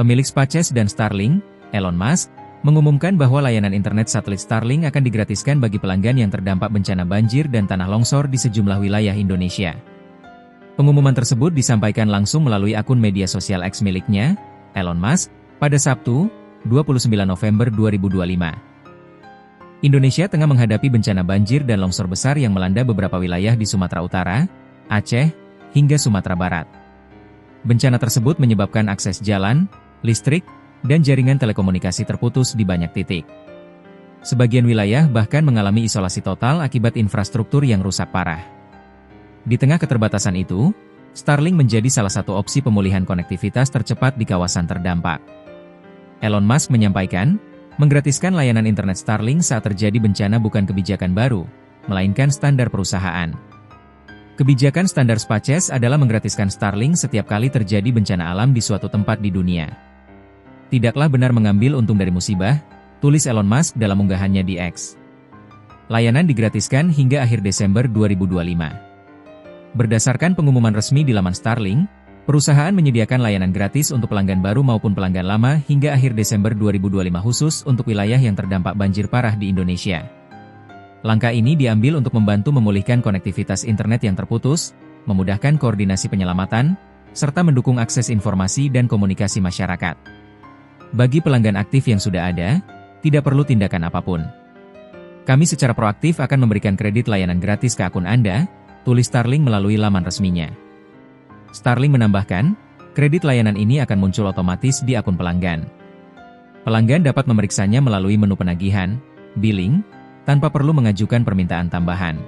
Pemilik SpaceX dan Starlink, Elon Musk, mengumumkan bahwa layanan internet satelit Starlink akan digratiskan bagi pelanggan yang terdampak bencana banjir dan tanah longsor di sejumlah wilayah Indonesia. Pengumuman tersebut disampaikan langsung melalui akun media sosial X miliknya, Elon Musk, pada Sabtu, 29 November 2025. Indonesia tengah menghadapi bencana banjir dan longsor besar yang melanda beberapa wilayah di Sumatera Utara, Aceh, hingga Sumatera Barat. Bencana tersebut menyebabkan akses jalan, listrik, dan jaringan telekomunikasi terputus di banyak titik. Sebagian wilayah bahkan mengalami isolasi total akibat infrastruktur yang rusak parah. Di tengah keterbatasan itu, Starlink menjadi salah satu opsi pemulihan konektivitas tercepat di kawasan terdampak. Elon Musk menyampaikan, menggratiskan layanan internet Starlink saat terjadi bencana bukan kebijakan baru, melainkan standar perusahaan. Kebijakan standar SpaceX adalah menggratiskan Starlink setiap kali terjadi bencana alam di suatu tempat di dunia. Tidaklah benar mengambil untung dari musibah, tulis Elon Musk dalam unggahannya di X. Layanan digratiskan hingga akhir Desember 2025. Berdasarkan pengumuman resmi di laman Starlink, perusahaan menyediakan layanan gratis untuk pelanggan baru maupun pelanggan lama hingga akhir Desember 2025 khusus untuk wilayah yang terdampak banjir parah di Indonesia. Langkah ini diambil untuk membantu memulihkan konektivitas internet yang terputus, memudahkan koordinasi penyelamatan, serta mendukung akses informasi dan komunikasi masyarakat. Bagi pelanggan aktif yang sudah ada, tidak perlu tindakan apapun. Kami secara proaktif akan memberikan kredit layanan gratis ke akun Anda, tulis Starlink melalui laman resminya. Starlink menambahkan, kredit layanan ini akan muncul otomatis di akun pelanggan. Pelanggan dapat memeriksanya melalui menu penagihan, billing, tanpa perlu mengajukan permintaan tambahan.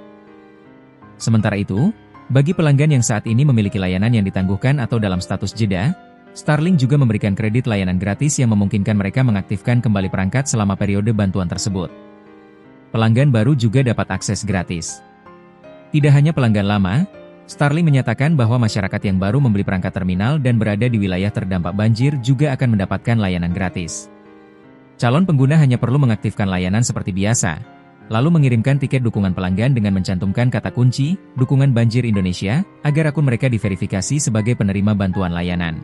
Sementara itu, bagi pelanggan yang saat ini memiliki layanan yang ditangguhkan atau dalam status jeda, Starlink juga memberikan kredit layanan gratis yang memungkinkan mereka mengaktifkan kembali perangkat selama periode bantuan tersebut. Pelanggan baru juga dapat akses gratis. Tidak hanya pelanggan lama, Starlink menyatakan bahwa masyarakat yang baru membeli perangkat terminal dan berada di wilayah terdampak banjir juga akan mendapatkan layanan gratis. Calon pengguna hanya perlu mengaktifkan layanan seperti biasa, lalu mengirimkan tiket dukungan pelanggan dengan mencantumkan kata kunci, dukungan banjir Indonesia, agar akun mereka diverifikasi sebagai penerima bantuan layanan.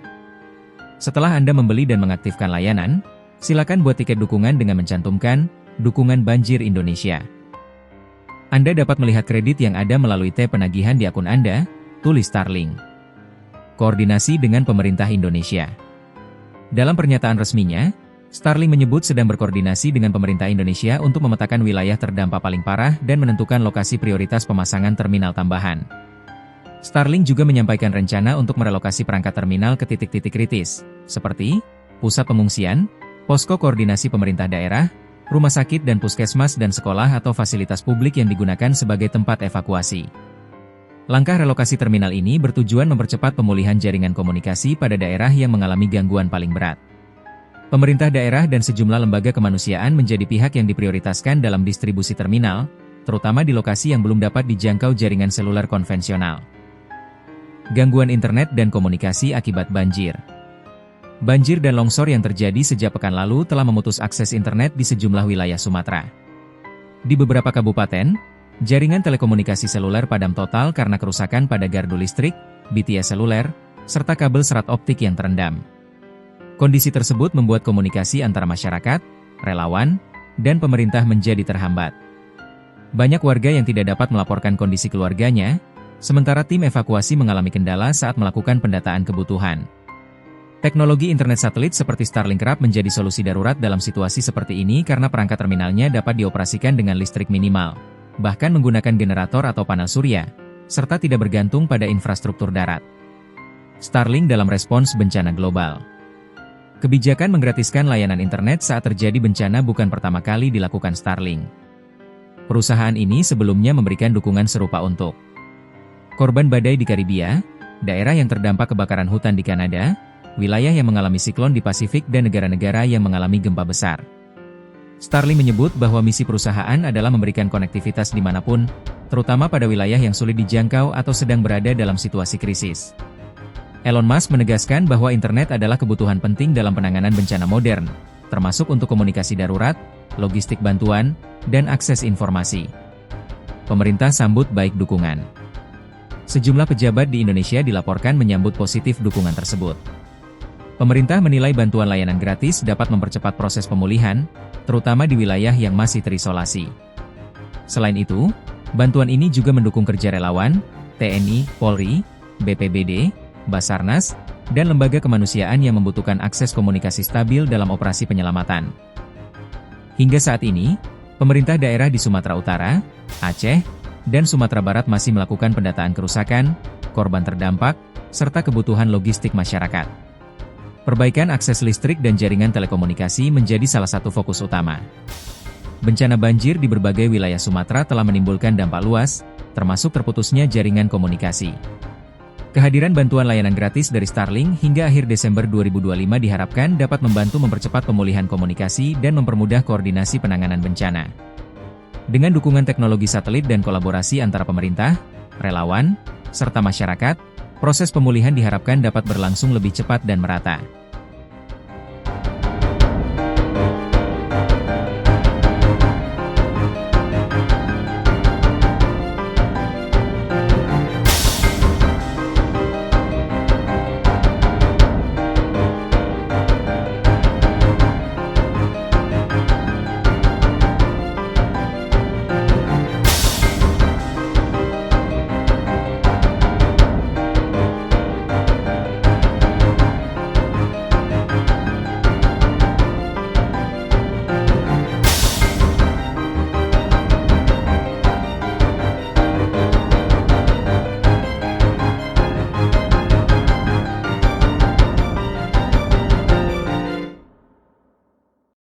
Setelah Anda membeli dan mengaktifkan layanan, silakan buat tiket dukungan dengan mencantumkan, dukungan banjir Indonesia. Anda dapat melihat kredit yang ada melalui tab penagihan di akun Anda, tulis Starlink. Koordinasi dengan pemerintah Indonesia. Dalam pernyataan resminya, Starlink menyebut sedang berkoordinasi dengan pemerintah Indonesia untuk memetakan wilayah terdampak paling parah dan menentukan lokasi prioritas pemasangan terminal tambahan. Starlink juga menyampaikan rencana untuk merelokasi perangkat terminal ke titik-titik kritis, seperti pusat pengungsian, posko koordinasi pemerintah daerah, rumah sakit dan puskesmas dan sekolah atau fasilitas publik yang digunakan sebagai tempat evakuasi. Langkah relokasi terminal ini bertujuan mempercepat pemulihan jaringan komunikasi pada daerah yang mengalami gangguan paling berat. Pemerintah daerah dan sejumlah lembaga kemanusiaan menjadi pihak yang diprioritaskan dalam distribusi terminal, terutama di lokasi yang belum dapat dijangkau jaringan seluler konvensional. Gangguan internet dan komunikasi akibat banjir. Banjir dan longsor yang terjadi sejak pekan lalu telah memutus akses internet di sejumlah wilayah Sumatera. Di beberapa kabupaten, jaringan telekomunikasi seluler padam total karena kerusakan pada gardu listrik, BTS seluler, serta kabel serat optik yang terendam. Kondisi tersebut membuat komunikasi antara masyarakat, relawan, dan pemerintah menjadi terhambat. Banyak warga yang tidak dapat melaporkan kondisi keluarganya, sementara tim evakuasi mengalami kendala saat melakukan pendataan kebutuhan. Teknologi internet satelit seperti Starlink kerap menjadi solusi darurat dalam situasi seperti ini karena perangkat terminalnya dapat dioperasikan dengan listrik minimal, bahkan menggunakan generator atau panel surya, serta tidak bergantung pada infrastruktur darat. Starlink dalam respons bencana global. Kebijakan menggratiskan layanan internet saat terjadi bencana bukan pertama kali dilakukan Starlink. Perusahaan ini sebelumnya memberikan dukungan serupa untuk korban badai di Karibia, daerah yang terdampak kebakaran hutan di Kanada, wilayah yang mengalami siklon di Pasifik dan negara-negara yang mengalami gempa besar. Starlink menyebut bahwa misi perusahaan adalah memberikan konektivitas dimanapun, terutama pada wilayah yang sulit dijangkau atau sedang berada dalam situasi krisis. Elon Musk menegaskan bahwa internet adalah kebutuhan penting dalam penanganan bencana modern, termasuk untuk komunikasi darurat, logistik bantuan, dan akses informasi. Pemerintah sambut baik dukungan. Sejumlah pejabat di Indonesia dilaporkan menyambut positif dukungan tersebut. Pemerintah menilai bantuan layanan gratis dapat mempercepat proses pemulihan, terutama di wilayah yang masih terisolasi. Selain itu, bantuan ini juga mendukung kerja relawan, TNI, Polri, BPBD, Basarnas, dan lembaga kemanusiaan yang membutuhkan akses komunikasi stabil dalam operasi penyelamatan. Hingga saat ini, pemerintah daerah di Sumatera Utara, Aceh, dan Sumatera Barat masih melakukan pendataan kerusakan, korban terdampak, serta kebutuhan logistik masyarakat. Perbaikan akses listrik dan jaringan telekomunikasi menjadi salah satu fokus utama. Bencana banjir di berbagai wilayah Sumatera telah menimbulkan dampak luas, termasuk terputusnya jaringan komunikasi. Kehadiran bantuan layanan gratis dari Starlink hingga akhir Desember 2025 diharapkan dapat membantu mempercepat pemulihan komunikasi dan mempermudah koordinasi penanganan bencana. Dengan dukungan teknologi satelit dan kolaborasi antara pemerintah, relawan, serta masyarakat, proses pemulihan diharapkan dapat berlangsung lebih cepat dan merata.